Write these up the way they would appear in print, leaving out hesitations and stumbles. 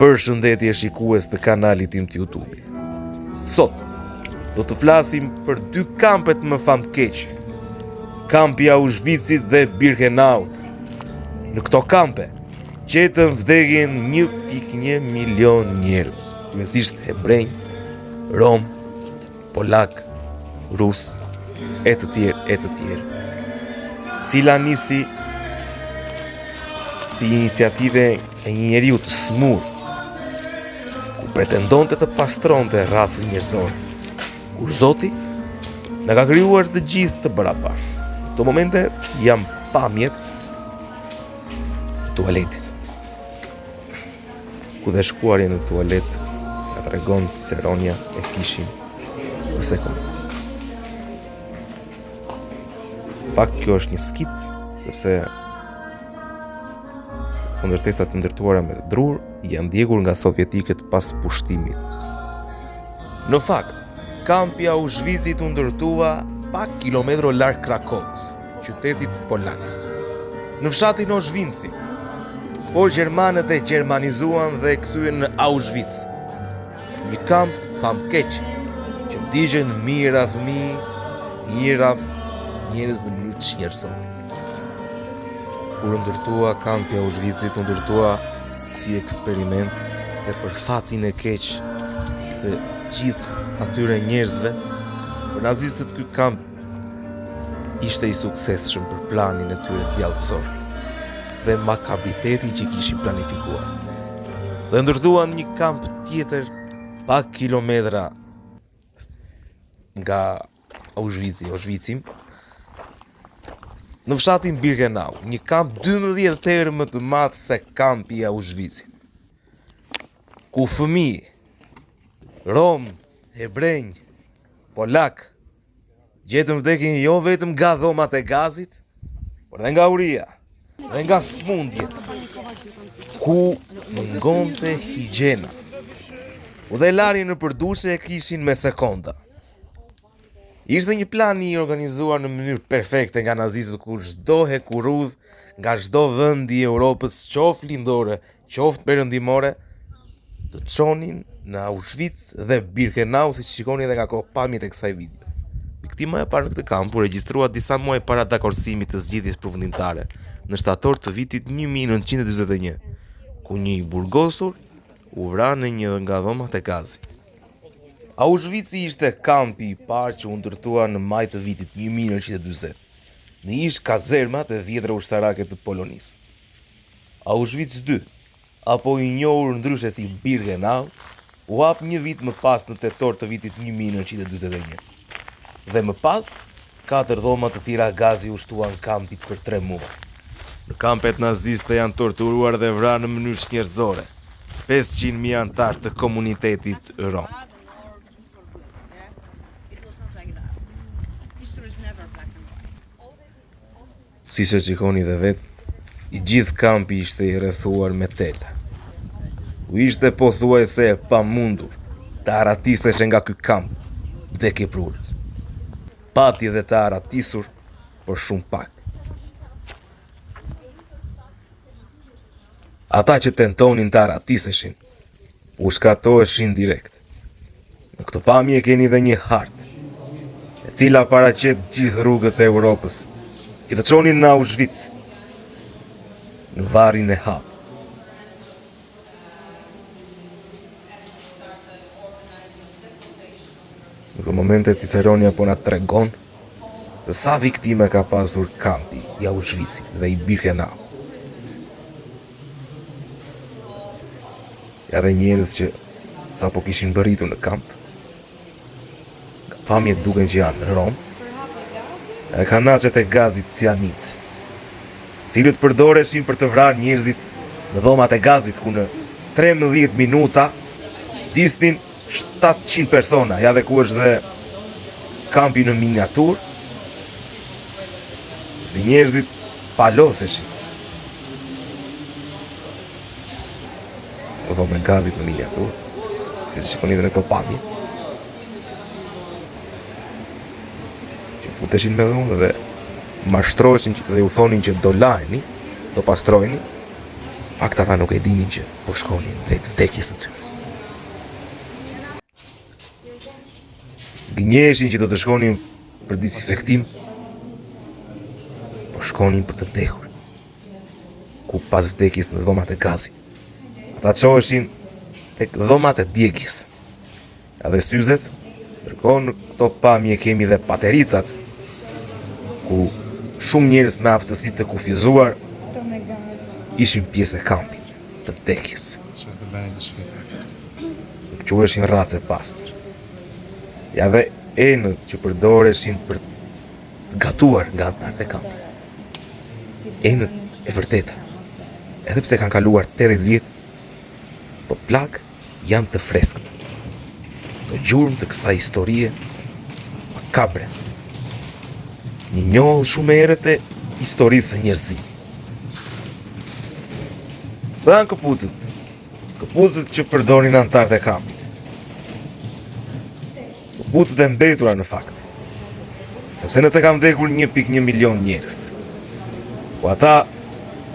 Përshëndetje shikues të kanalit tim të YouTube. Sot do të flasim për dy kampet më famkeq. Kampi i Auschwitzit dhe Birkenaut. Në këto kampe gjetën vdekjen 1.1 milion njerëz, kryesisht hebrej, rom, polak, rus, e të tjerë, cila nisi si iniciative e një njeriu të smur, ku pretendonte të pastronte rasën njerëzore, kur Zoti na ka krijuar të gjithë të barabartë. Në këto momente jam pamjet të tualetit, ku dhe shkuarje në tualet nga tregon Ciceronia e kishin në sekondë. Në fakt kjo është një skic, sepse të ndërtesat të ndërtuara me drur janë ndjekur nga sovjetikët pas pushtimit. Në fakt, kampi i Auschwitzit u ndërtua pak kilometro larg Krakovës, qytetit polak. Në fshatin Auschwitz, por gjermanët e gjermanizuan dhe e kthyen në Auschwitz, një kamp famkeq që vdiqën mijëra fëmijë, mijëra njerëz në mënyrë njerëzore. Kur ndërtua kampi i Auschwitzit, u ndërtua si eksperiment dhe për fatin e keq të gjithë atyre njerëzve, për nazistët ky kamp ishte i suksesshëm për planin e tyre djallësor dhe makabritetin që kishin planifikuar. Dhe ndërtuan një kamp tjetër pak kilometra nga Auschwitzim, në fshatin Birkenau, një kamp 12 herë më të madh se kampi i Auschwitzit, ku fëmijë, rom, hebrej, polak gjetën vdekjen jo vetëm nga dhomat e gazit, por dhe nga uria, dhe nga smundjet, ku mungonte higjiena, u dhe larjen në përdushe e kishin me sekonda. Ishte një plan i organizuar në mënyrë perfekte nga nazistët, ku çdo hekurudh nga çdo vend i Europës, qoftë lindore, qoftë perëndimore, të çonin në Auschwitz dhe Birkenau, siç shikoni edhe nga pamjet e kësaj video. Viktima e parë në këtë kamp u regjistrua disa muaj para dakorsimit të zgjidhjes përfundimtare, në shtator të vitit 1941, ku një i burgosur u vra në një nga dhomat e gazit. Auschwitzi ishte kampi i parë që u ndërtua në maj të vitit 1940, në ish kazermat e vjetra ushtarake të Polonisë. Auschwitz II, apo i njohur ndryshe si Birkenau, u hap një vit më pas në tetor të vitit 1941. Dhe më pas, 4 dhoma të tjera gazi u shtuan kampit për 3 muaj. Në kampet naziste janë torturuar dhe vrarë në mënyrë njerëzore 500.000 antar të komunitetit rom. Si që shikoni dhe vetë, i gjithë kampi ishte i rrethuar me tela. U ishte pothuajse e pamundur të haratisteshe nga ky kamp vdekje prurës. Pati edhe të haratisur, por shumë pak. Ata që tentonin të haratisteshin, u shkatoheshin direkt. Në këtë pamje keni dhe një hartë, e cila paraqet gjithë rrugët e Europës, që të çonin në Auschwitz, në varrin e hap. Në këtë momente Ciceronia po na tregon se sa viktime ka pasur kampi i Auschwitzit dhe i Birkenau. Ja dhe njerëz që sa po kishin bërritur në kamp, nga pamjet duken që janë rom, e kanaqet e gazit cianit, cilët përdoreshin për të vrarë njerëzit në dhomat e gazit, ku në 13 minuta disnin 700 persona, ja dhe ku është dhe kampi në miniatur, si njerëzit paloseshin. Në dhomë e gazit në miniatur, si që shikoni dhe në këto pamje, futeshin me dhunë dhe mashtroheshin dhe u thonin që do lajni, do pastrojni, Fakt ata nuk e dinin që po shkonin drejt vdekjes së tyre. Gënjeshin që do të shkonin për disinfektim, po shkonin për të vdekur. Ku pas vdekjes në dhomat e gazit, ata çoheshin tek dhomat e djegjes. Edhe syzet, ndërkohë në këto pamje kemi dhe patericat, ku shumë njerëz me aftësi të kufizuar ishin pjesë e kampit të vdekjes. Nuk quheshin racë e pastër. Ja dhe enët që përdoreshin për të gatuar nga antarët e kampit. Enët e vërteta, edhe pse kanë kaluar 80 vjet, po plak janë të freskët. Të gjurmë të kësaj historie makabre. Një njohë shumë herët e historisë së njerëzimit. Dhanë këpucët që përdorin antarët e kampit. Këpucët e mbetura në fakt, sepse në të kam vdekur 1.1 milion njerëz. Po ata,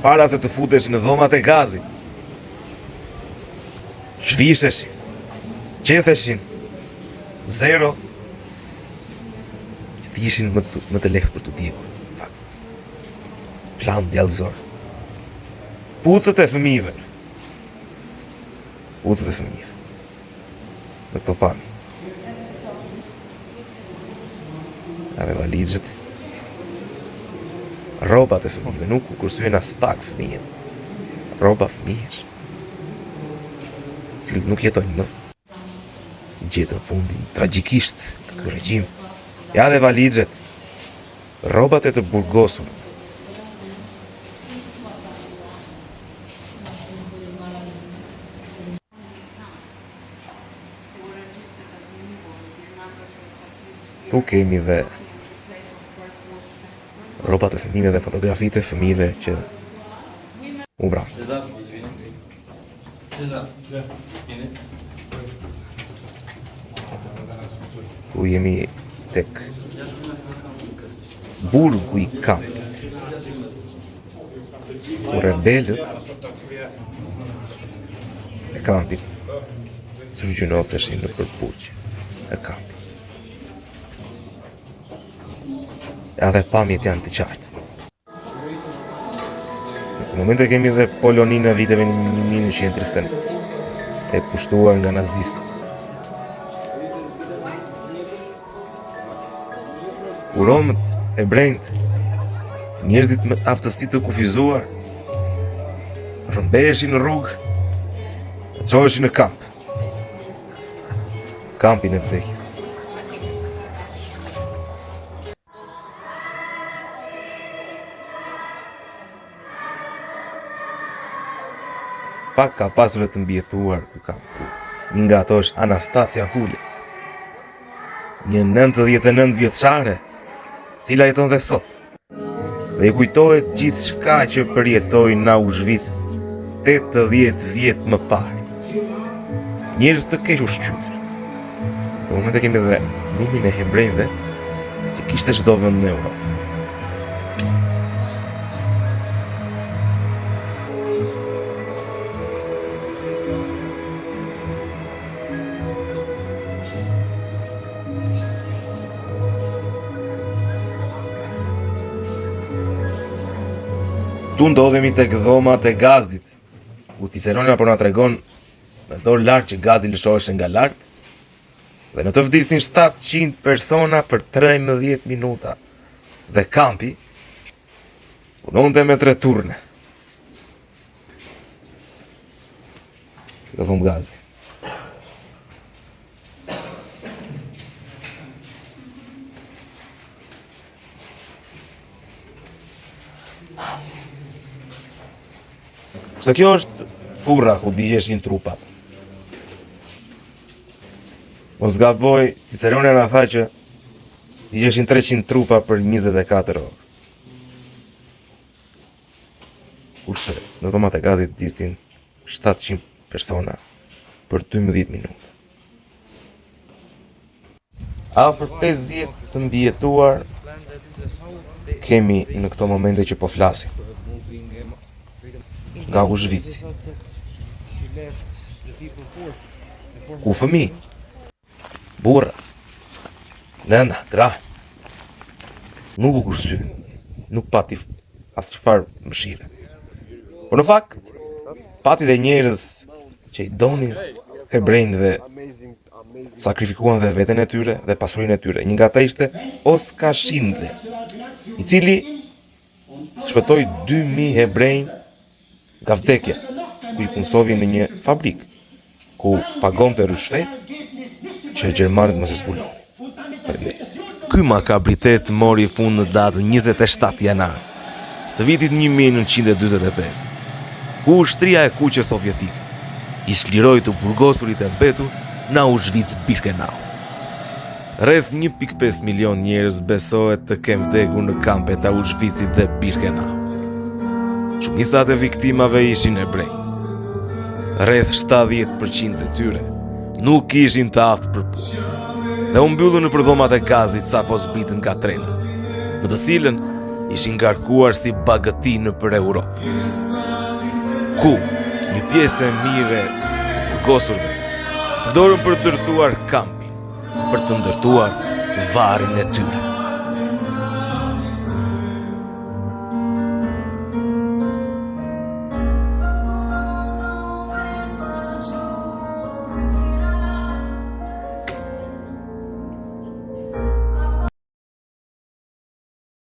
para se të futeshin në dhomat e gazit, zhvisheshin, qetheshin, zero, që të ishin më të lehtë për të djegur, në fakt. Plan djallëzor. Pucët e fëmijëve. Në këto pami. Edhe valizhet. Rrobat e fëmijëve, nuk u kursyen as pak fëmijë. Rroba fëmijësh, cilët nuk jetojnë më. Gjetën fundin tragjikisht ky regjim. Ja dhe valizhet. Rrobat e të burgosur. Tu kemi dhe rrobat e fëmijëve dhe fotografitë e fëmijëve që u vranë. Ku jemi tek burgu i kampit. Ku rebelët e kampit zyrgjinoseshin në përpuqje e kampit. Edhe pamjet janë të qarta. Në momente kemi dhe Poloninë e viteve 1930, e pushtuar nga nazistët. Ku romët, hebrejt, njerëzit me aftësi të kufizuar, rrëmbeheshin në rrugë, e çoheshin në kamp. Kampin e vdekjes. Fakt ka pasur të mbijetuar ky kamp. Një nga ato është Anastasia Huli, një 99 vjeçare, cila jeton dhe sot, dhe i kujtohet gjithçka që përjetoi në Auschwitz 80 vjet më parë. Njerëz të keq ushqyer. Në të momente kemi dhe numrin e hebrejve që kishte çdo vend në Europë. Tu ndodhemi tek dhomat e gazit, ku Ciceroni apo na tregon me dorë lart që gazi lëshohej nga lart, dhe në të vdisnin 700 persona për 13 minuta, dhe kampi punonte me 3 turne. Ka dhom gazi. Se kjo është furra ku digjeshin trupat. Mos gaboj, Ciceroni na tha që digjeshin 300 trupa për 24 orë. Kurse në dhomat e gazit distin 700 persona për 12 minuta. Afër 50 të mbijetuar kemi në këto momente që po flasim. nga Auschwitz, ku fëmijë, burra, nëna, gra, nuk u kursyen, nuk pati asnjëfar mëshire. Por në fakt, pati dhe njerëz që i donin hebrejnë dhe sakrifikuan dhe veten e tyre dhe pasurinë e tyre. Një nga ata ishte Oskar Schindler, i cili shpëtoi 2000 hebrejnë nga vdekja, ku i punësovi në një fabrikë, ku pagonte rishfet që gjermanët mos e zbulonin. Ky makabritet mori fund në datën 27 janar të vitit 1945, ku ushtria e kuqe sovjetike i shliroi të burgosurit e mbetur në Auschwitz-Birkenau. Rreth 1.5 milion njerëz besohet të kenë vdekur në kampet e Auschwitzit dhe Birkenau. Shumicat e viktimave ishin hebrej. Rreth 70% e tyre nuk ishin të aftë për punë dhe u mbyllën në përdhomat e gazit sapo zbritën nga trenët, në të cilën ishin ngarkuar si bagëti nëpër Europë. Ku një pjesë e mire të burgosurve përdorën për të ndërtuar kampin, për të ndërtuar varrin e tyre.